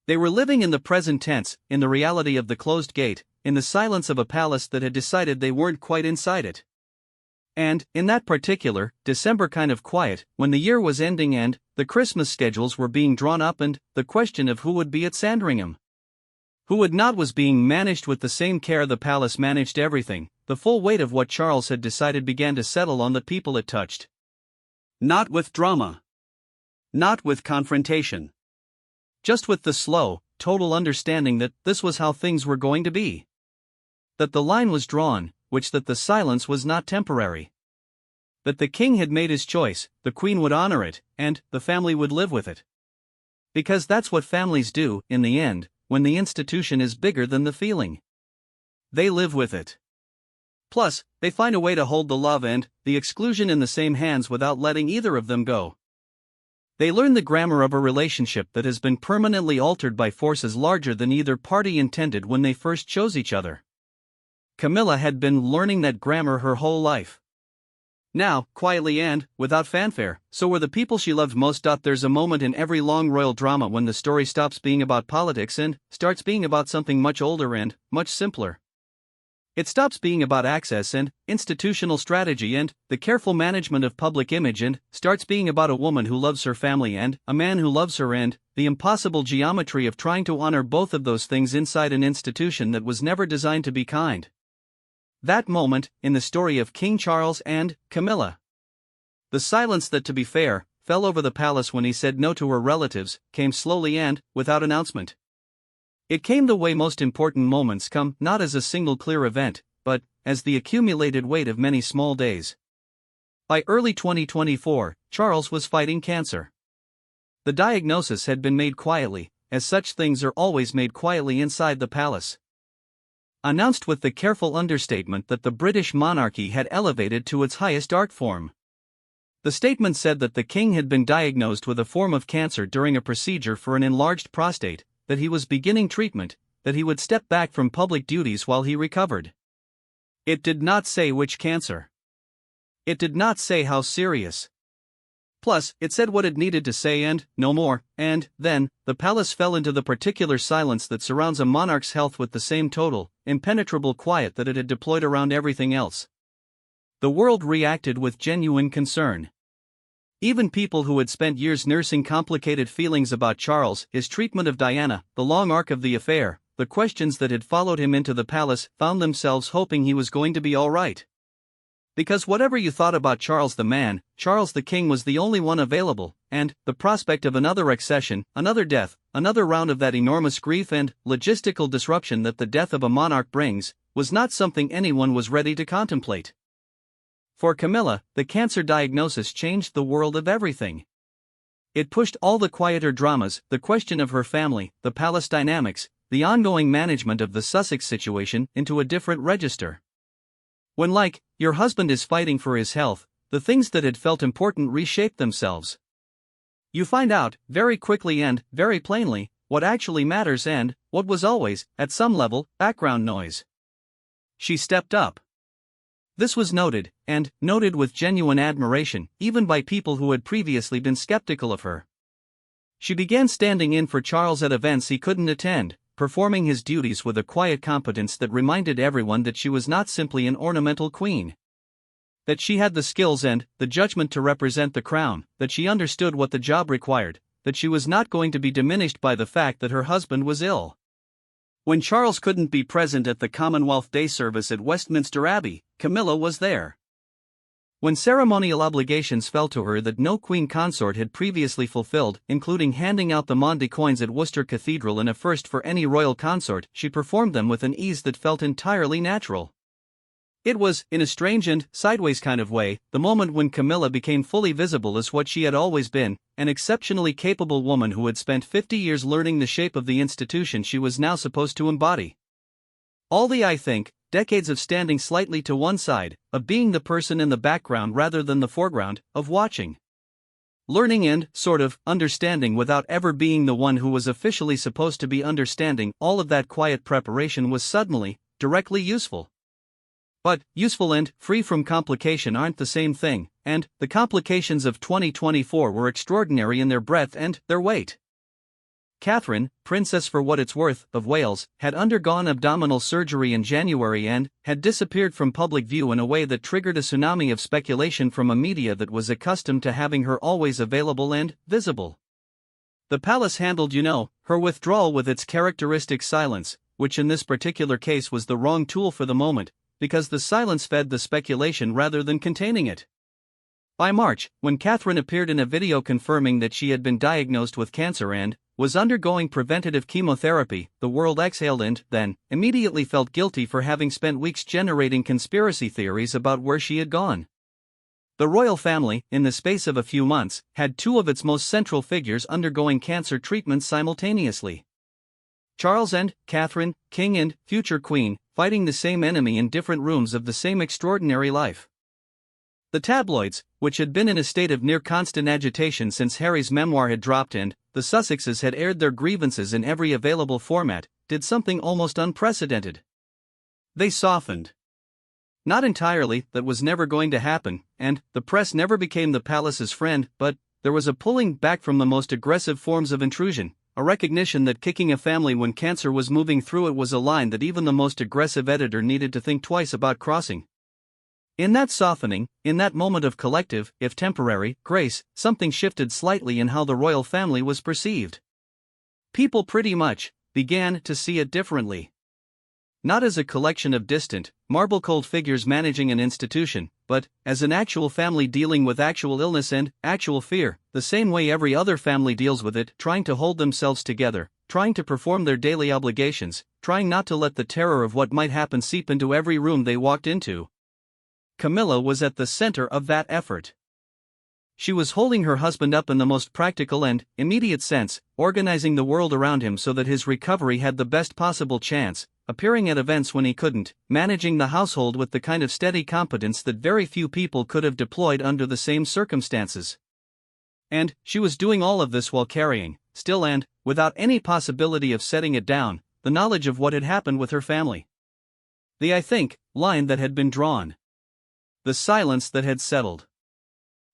They were living in the present tense, in the reality of the closed gate, in the silence of a palace that had decided they weren't quite inside it. And, in that particular, December kind of quiet, when the year was ending and the Christmas schedules were being drawn up and the question of who would be at Sandringham, who would not, was being managed with the same care the palace managed everything, the full weight of what Charles had decided began to settle on the people it touched. Not with drama. Not with confrontation. Just with the slow, total understanding that this was how things were going to be. That the line was drawn, which that the silence was not temporary. That the king had made his choice, the queen would honor it, and the family would live with it. Because that's what families do, in the end, when the institution is bigger than the feeling. They live with it. Plus, they find a way to hold the love and the exclusion in the same hands without letting either of them go. They learn the grammar of a relationship that has been permanently altered by forces larger than either party intended when they first chose each other. Camilla had been learning that grammar her whole life. Now, quietly and without fanfare, so were the people she loved most. There's a moment in every long royal drama when the story stops being about politics and starts being about something much older and much simpler. It stops being about access and institutional strategy and the careful management of public image and starts being about a woman who loves her family and a man who loves her and the impossible geometry of trying to honor both of those things inside an institution that was never designed to be kind. That moment, in the story of King Charles and Camilla. The silence that, to be fair, fell over the palace when he said no to her relatives, came slowly and without announcement. It came the way most important moments come, not as a single clear event, but as the accumulated weight of many small days. By early 2024, Charles was fighting cancer. The diagnosis had been made quietly, as such things are always made quietly inside the palace. Announced with the careful understatement that the British monarchy had elevated to its highest art form. The statement said that the king had been diagnosed with a form of cancer during a procedure for an enlarged prostate, that he was beginning treatment, that he would step back from public duties while he recovered. It did not say which cancer. It did not say how serious. Plus, it said what it needed to say and no more, and then, the palace fell into the particular silence that surrounds a monarch's health with the same total, impenetrable quiet that it had deployed around everything else. The world reacted with genuine concern. Even people who had spent years nursing complicated feelings about Charles, his treatment of Diana, the long arc of the affair, the questions that had followed him into the palace, found themselves hoping he was going to be all right. Because whatever you thought about Charles the man, Charles the king was the only one available, and the prospect of another accession, another death, another round of that enormous grief and logistical disruption that the death of a monarch brings, was not something anyone was ready to contemplate. For Camilla, the cancer diagnosis changed the world of everything. It pushed all the quieter dramas, the question of her family, the palace dynamics, the ongoing management of the Sussex situation, into a different register. When, like, your husband is fighting for his health, the things that had felt important reshape themselves. You find out, very quickly and very plainly, what actually matters and what was always, at some level, background noise. She stepped up. This was noted, and noted with genuine admiration, even by people who had previously been skeptical of her. She began standing in for Charles at events he couldn't attend, performing his duties with a quiet competence that reminded everyone that she was not simply an ornamental queen. That she had the skills and the judgment to represent the crown, that she understood what the job required, that she was not going to be diminished by the fact that her husband was ill. When Charles couldn't be present at the Commonwealth Day service at Westminster Abbey, Camilla was there. When ceremonial obligations fell to her that no queen consort had previously fulfilled, including handing out the Maundy coins at Worcester Cathedral in a first for any royal consort, she performed them with an ease that felt entirely natural. It was, in a strange and sideways kind of way, the moment when Camilla became fully visible as what she had always been, an exceptionally capable woman who had spent 50 years learning the shape of the institution she was now supposed to embody. All the, I think, decades of standing slightly to one side, of being the person in the background rather than the foreground, of watching, learning and, sort of, understanding without ever being the one who was officially supposed to be understanding, all of that quiet preparation was suddenly, directly useful. But, useful and free from complication aren't the same thing, and the complications of 2024 were extraordinary in their breadth and their weight. Catherine, Princess for what it's worth, of Wales, had undergone abdominal surgery in January and had disappeared from public view in a way that triggered a tsunami of speculation from a media that was accustomed to having her always available and visible. The palace handled, her withdrawal with its characteristic silence, which in this particular case was the wrong tool for the moment, because the silence fed the speculation rather than containing it. By March, when Catherine appeared in a video confirming that she had been diagnosed with cancer and was undergoing preventative chemotherapy, the world exhaled and, then, immediately felt guilty for having spent weeks generating conspiracy theories about where she had gone. The royal family, in the space of a few months, had two of its most central figures undergoing cancer treatments simultaneously. Charles and Catherine, king and future queen, fighting the same enemy in different rooms of the same extraordinary life. The tabloids, which had been in a state of near constant agitation since Harry's memoir had dropped and the Sussexes had aired their grievances in every available format, did something almost unprecedented. They softened. Not entirely, that was never going to happen, and the press never became the palace's friend, but there was a pulling back from the most aggressive forms of intrusion, a recognition that kicking a family when cancer was moving through it was a line that even the most aggressive editor needed to think twice about crossing. In that softening, in that moment of collective, if temporary, grace, something shifted slightly in how the royal family was perceived. People pretty much began to see it differently. Not as a collection of distant, marble-cold figures managing an institution, but as an actual family dealing with actual illness and actual fear, the same way every other family deals with it, trying to hold themselves together, trying to perform their daily obligations, trying not to let the terror of what might happen seep into every room they walked into. Camilla was at the center of that effort. She was holding her husband up in the most practical and immediate sense, organizing the world around him so that his recovery had the best possible chance, appearing at events when he couldn't, managing the household with the kind of steady competence that very few people could have deployed under the same circumstances. And she was doing all of this while carrying, still and without any possibility of setting it down, the knowledge of what had happened with her family. The "I think" line that had been drawn. The silence that had settled.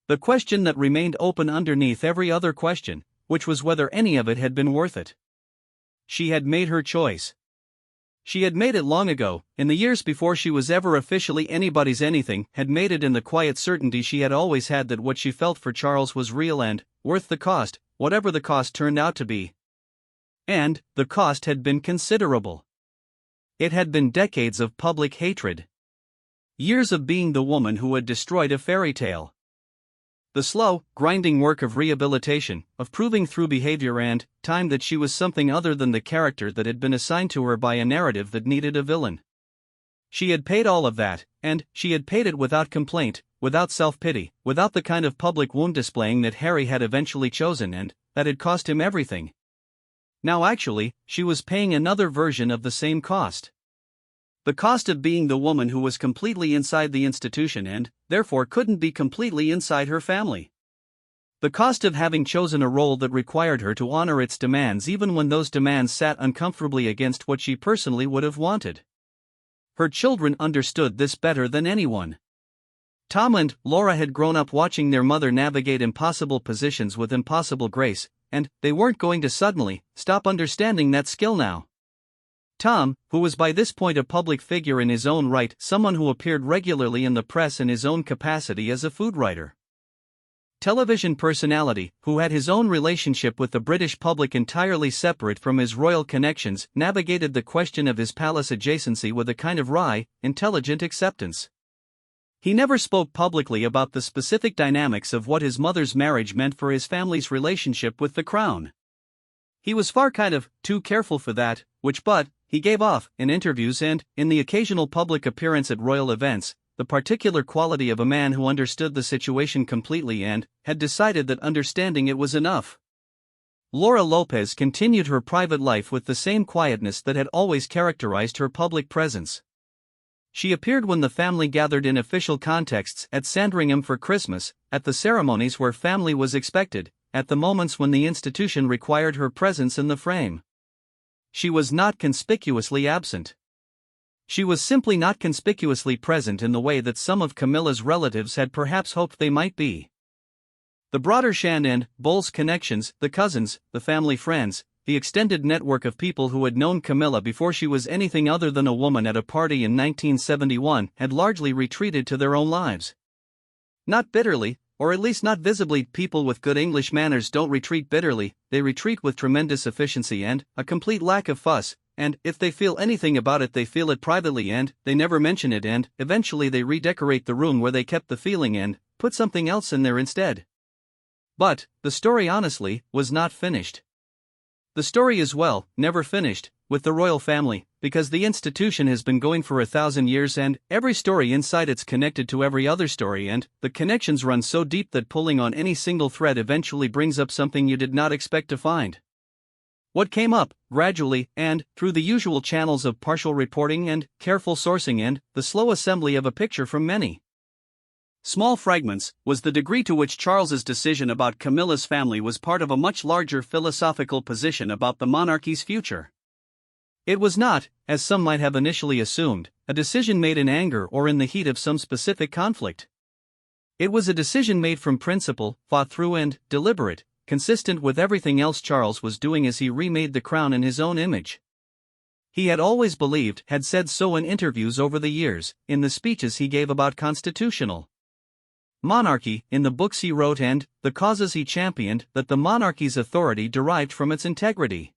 The question that remained open underneath every other question, which was whether any of it had been worth it. She had made her choice. She had made it long ago, in the years before she was ever officially anybody's anything, had made it in the quiet certainty she had always had that what she felt for Charles was real and worth the cost, whatever the cost turned out to be. And the cost had been considerable. It had been decades of public hatred. Years of being the woman who had destroyed a fairy tale. The slow, grinding work of rehabilitation, of proving through behavior and time that she was something other than the character that had been assigned to her by a narrative that needed a villain. She had paid all of that, and she had paid it without complaint, without self-pity, without the kind of public wound displaying that Harry had eventually chosen and that had cost him everything. Now actually, she was paying another version of the same cost. The cost of being the woman who was completely inside the institution and, therefore, couldn't be completely inside her family. The cost of having chosen a role that required her to honor its demands even when those demands sat uncomfortably against what she personally would have wanted. Her children understood this better than anyone. Tom and Laura had grown up watching their mother navigate impossible positions with impossible grace, and they weren't going to suddenly stop understanding that skill now. Tom, who was by this point a public figure in his own right, someone who appeared regularly in the press in his own capacity as a food writer. Television personality, who had his own relationship with the British public entirely separate from his royal connections, navigated the question of his palace adjacency with a kind of wry, intelligent acceptance. He never spoke publicly about the specific dynamics of what his mother's marriage meant for his family's relationship with the crown. He was far kind of too careful for that, but he gave off, in interviews and, in the occasional public appearance at royal events, the particular quality of a man who understood the situation completely and had decided that understanding it was enough. Laura Lopez continued her private life with the same quietness that had always characterized her public presence. She appeared when the family gathered in official contexts, at Sandringham for Christmas, at the ceremonies where family was expected, at the moments when the institution required her presence in the frame. She was not conspicuously absent. She was simply not conspicuously present in the way that some of Camilla's relatives had perhaps hoped they might be. The broader Shan and Bowles connections, the cousins, the family friends, the extended network of people who had known Camilla before she was anything other than a woman at a party in 1971, had largely retreated to their own lives. Not bitterly, or at least not visibly. People with good English manners don't retreat bitterly, they retreat with tremendous efficiency and a complete lack of fuss. And, if they feel anything about it, they feel it privately and, they never mention it and, eventually they redecorate the room where they kept the feeling and, put something else in there instead. But, the story honestly, was not finished. The story is never finished, with the royal family, because the institution has been going for 1,000 years and, every story inside it's connected to every other story and, the connections run so deep that pulling on any single thread eventually brings up something you did not expect to find. What came up, gradually, and, through the usual channels of partial reporting and, careful sourcing and, the slow assembly of a picture from many small fragments, was the degree to which Charles's decision about Camilla's family was part of a much larger philosophical position about the monarchy's future. It was not, as some might have initially assumed, a decision made in anger or in the heat of some specific conflict. It was a decision made from principle, thought through and, deliberate, consistent with everything else Charles was doing as he remade the crown in his own image. He had always believed, had said so in interviews over the years, in the speeches he gave about constitutional monarchy, in the books he wrote and, the causes he championed, that the monarchy's authority derived from its integrity.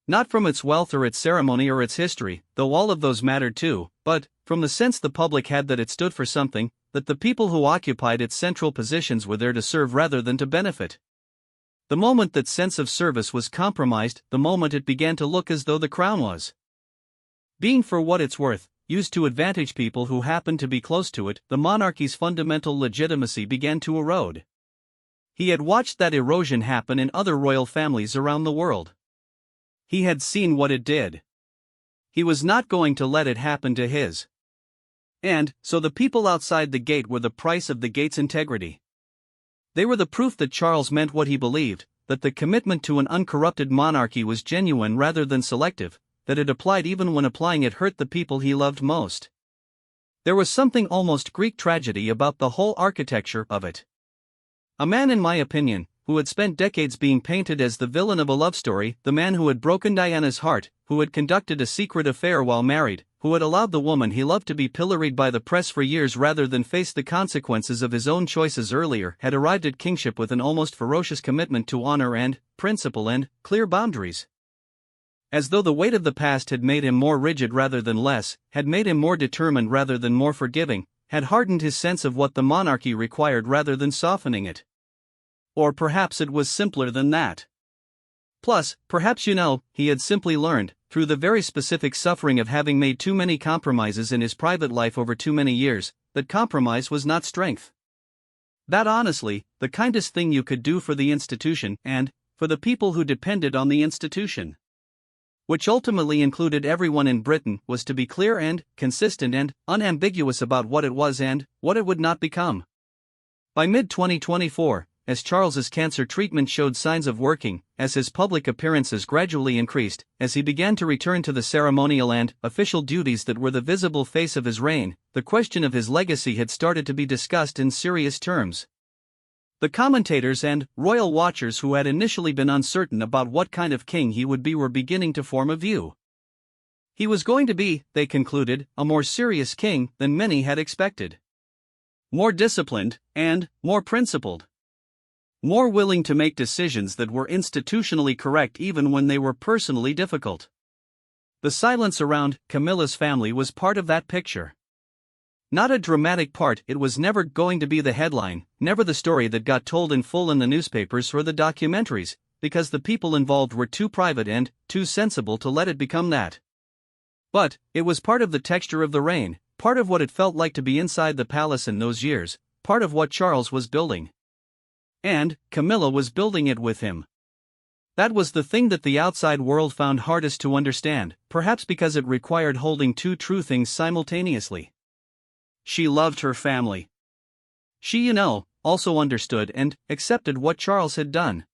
Not from its wealth or its ceremony or its history, though all of those mattered too, but, from the sense the public had that it stood for something, that the people who occupied its central positions were there to serve rather than to benefit. The moment that sense of service was compromised, the moment it began to look as though the crown was being, for what it's worth, used to advantage people who happened to be close to it, the monarchy's fundamental legitimacy began to erode. He had watched that erosion happen in other royal families around the world. He had seen what it did. He was not going to let it happen to his. And, so the people outside the gate were the price of the gate's integrity. They were the proof that Charles meant what he believed, that the commitment to an uncorrupted monarchy was genuine rather than selective, that it applied even when applying it hurt the people he loved most. There was something almost Greek tragedy about the whole architecture of it. A man, in my opinion, who had spent decades being painted as the villain of a love story, the man who had broken Diana's heart, who had conducted a secret affair while married, who had allowed the woman he loved to be pilloried by the press for years rather than face the consequences of his own choices earlier, had arrived at kingship with an almost ferocious commitment to honor and principle and clear boundaries. As though the weight of the past had made him more rigid rather than less, had made him more determined rather than more forgiving, had hardened his sense of what the monarchy required rather than softening it. Or perhaps it was simpler than that. Plus, perhaps he had simply learned, through the very specific suffering of having made too many compromises in his private life over too many years, that compromise was not strength. That honestly, the kindest thing you could do for the institution and, for the people who depended on the institution, which ultimately included everyone in Britain, was to be clear and consistent and unambiguous about what it was and what it would not become. By mid-2024, as Charles's cancer treatment showed signs of working, as his public appearances gradually increased, as he began to return to the ceremonial and official duties that were the visible face of his reign, the question of his legacy had started to be discussed in serious terms. The commentators and royal watchers who had initially been uncertain about what kind of king he would be were beginning to form a view. He was going to be, they concluded, a more serious king than many had expected. More disciplined, and more principled. More willing to make decisions that were institutionally correct even when they were personally difficult. The silence around Camilla's family was part of that picture. Not a dramatic part. It was never going to be the headline, never the story that got told in full in the newspapers or the documentaries, because the people involved were too private and too sensible to let it become that. But it was part of the texture of the reign, part of what it felt like to be inside the palace in those years, part of what Charles was building. And Camilla was building it with him. That was the thing that the outside world found hardest to understand, perhaps because it required holding two true things simultaneously. She loved her family. She, also understood and accepted what Charles had done.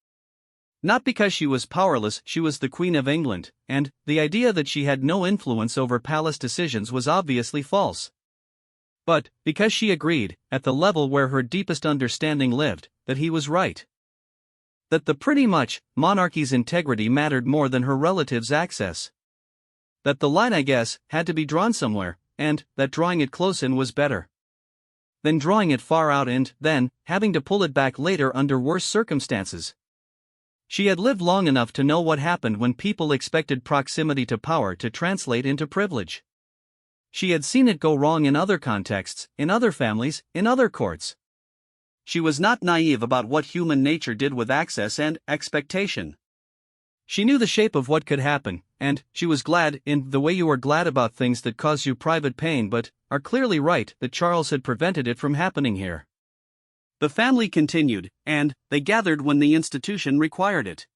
Not because she was powerless, she was the Queen of England, and the idea that she had no influence over palace decisions was obviously false. But because she agreed, at the level where her deepest understanding lived, that he was right. That the pretty much monarchy's integrity mattered more than her relatives' access. That the line, I guess, had to be drawn somewhere, and that drawing it close in was better than drawing it far out and then having to pull it back later under worse circumstances. She had lived long enough to know what happened when people expected proximity to power to translate into privilege. She had seen it go wrong in other contexts, in other families, in other courts. She was not naive about what human nature did with access and expectation. She knew the shape of what could happen, and she was glad, in the way you are glad about things that cause you private pain but are clearly right, that Charles had prevented it from happening here. The family continued, and they gathered when the institution required it.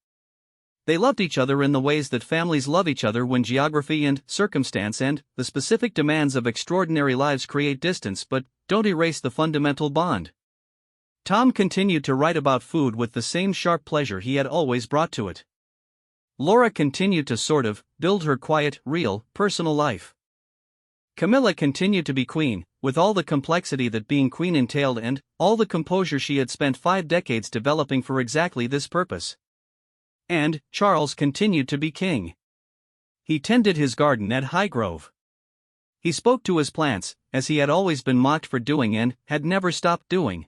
They loved each other in the ways that families love each other when geography and circumstance and the specific demands of extraordinary lives create distance but don't erase the fundamental bond. Tom continued to write about food with the same sharp pleasure he had always brought to it. Laura continued to sort of build her quiet, real, personal life. Camilla continued to be queen, with all the complexity that being queen entailed and all the composure she had spent 5 decades developing for exactly this purpose. And Charles continued to be king. He tended his garden at Highgrove. He spoke to his plants, as he had always been mocked for doing and had never stopped doing.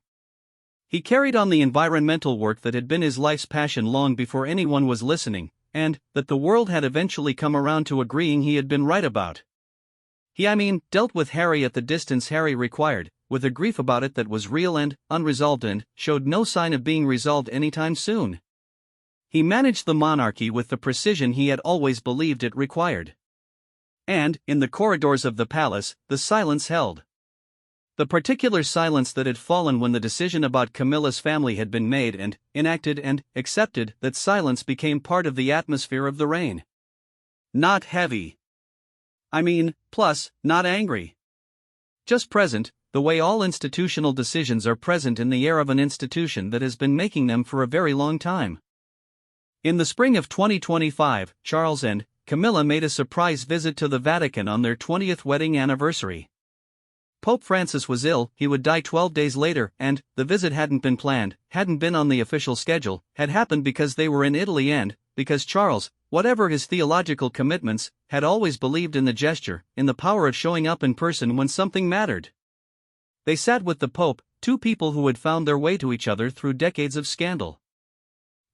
He carried on the environmental work that had been his life's passion long before anyone was listening, and that the world had eventually come around to agreeing he had been right about. He dealt with Harry at the distance Harry required, with a grief about it that was real and unresolved and showed no sign of being resolved anytime soon. He managed the monarchy with the precision he had always believed it required. And, in the corridors of the palace, the silence held. The particular silence that had fallen when the decision about Camilla's family had been made and enacted and accepted, that silence became part of the atmosphere of the reign. Not heavy. Plus, not angry. Just present, the way all institutional decisions are present in the air of an institution that has been making them for a very long time. In the spring of 2025, Charles and Camilla made a surprise visit to the Vatican on their 20th wedding anniversary. Pope Francis was ill, he would die 12 days later, and the visit hadn't been planned, hadn't been on the official schedule, had happened because they were in Italy and because Charles, whatever his theological commitments, had always believed in the gesture, in the power of showing up in person when something mattered. They sat with the Pope, two people who had found their way to each other through decades of scandal,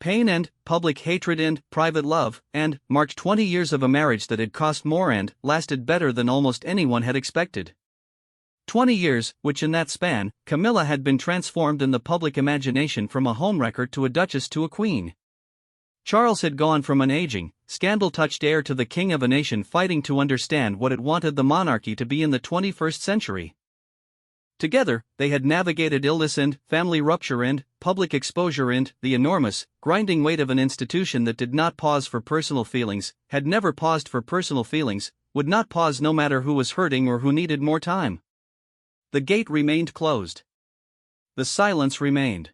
pain and public hatred and private love, and marked 20 years of a marriage that had cost more and lasted better than almost anyone had expected. 20 years, which in that span, Camilla had been transformed in the public imagination from a homewrecker to a duchess to a queen. Charles had gone from an aging, scandal-touched heir to the king of a nation fighting to understand what it wanted the monarchy to be in the 21st century. Together, they had navigated illness and family rupture and public exposure and the enormous, grinding weight of an institution that did not pause for personal feelings, had never paused for personal feelings, would not pause no matter who was hurting or who needed more time. The gate remained closed. The silence remained.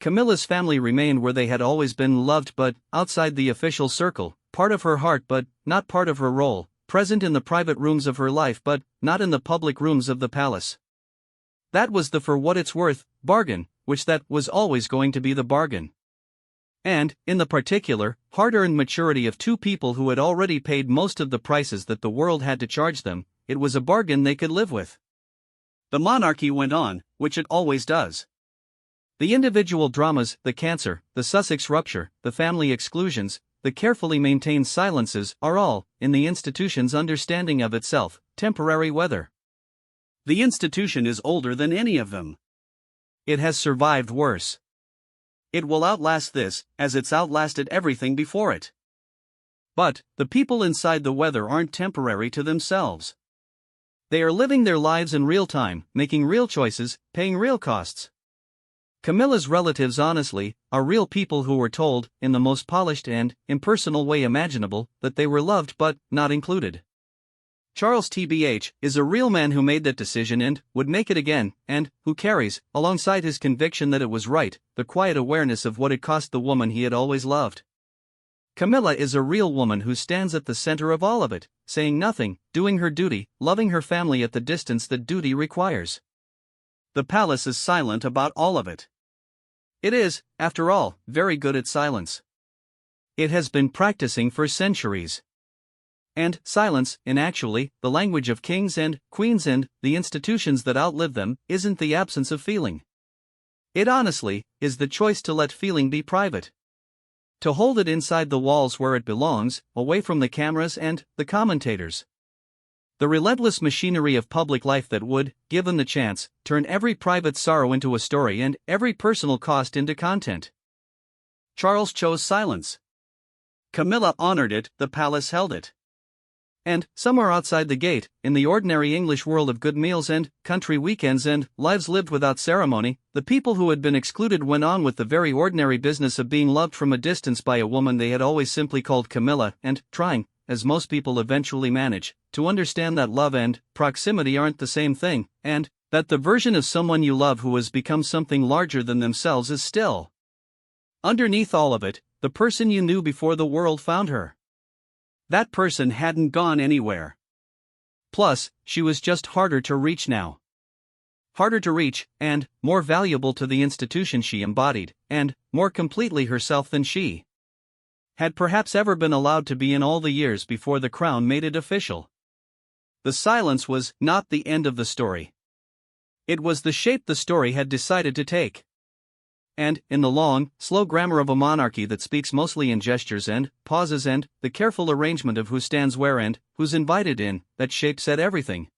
Camilla's family remained where they had always been, loved but outside the official circle, part of her heart but not part of her role, present in the private rooms of her life but not in the public rooms of the palace. That was the for what it's worth bargain, which that was always going to be the bargain. And, in the particular, hard-earned maturity of two people who had already paid most of the prices that the world had to charge them, it was a bargain they could live with. The monarchy went on, which it always does. The individual dramas, the cancer, the Sussex rupture, the family exclusions, the carefully maintained silences are all, in the institution's understanding of itself, temporary weather. The institution is older than any of them. It has survived worse. It will outlast this, as it's outlasted everything before it. But, the people inside the weather aren't temporary to themselves. They are living their lives in real time, making real choices, paying real costs. Camilla's relatives honestly, are real people who were told, in the most polished and impersonal way imaginable, that they were loved but not included. Charles TBH is a real man who made that decision and would make it again, and who carries, alongside his conviction that it was right, the quiet awareness of what it cost the woman he had always loved. Camilla is a real woman who stands at the center of all of it, saying nothing, doing her duty, loving her family at the distance that duty requires. The palace is silent about all of it. It is, after all, very good at silence. It has been practicing for centuries. And silence, in actually, the language of kings and queens and the institutions that outlive them, isn't the absence of feeling. It honestly is the choice to let feeling be private. To hold it inside the walls where it belongs, away from the cameras and the commentators. The relentless machinery of public life that would, given the chance, turn every private sorrow into a story and every personal cost into content. Charles chose silence. Camilla honored it, the palace held it. And, somewhere outside the gate, in the ordinary English world of good meals and country weekends and lives lived without ceremony, the people who had been excluded went on with the very ordinary business of being loved from a distance by a woman they had always simply called Camilla, and trying, as most people eventually manage, to understand that love and proximity aren't the same thing, and that the version of someone you love who has become something larger than themselves is still, underneath all of it, the person you knew before the world found her. That person hadn't gone anywhere. Plus, she was just harder to reach now. Harder to reach, and more valuable to the institution she embodied, and more completely herself than she had perhaps ever been allowed to be in all the years before the crown made it official. The silence was not the end of the story. It was the shape the story had decided to take. And, in the long, slow grammar of a monarchy that speaks mostly in gestures and pauses and the careful arrangement of who stands where and who's invited in, that shape said everything.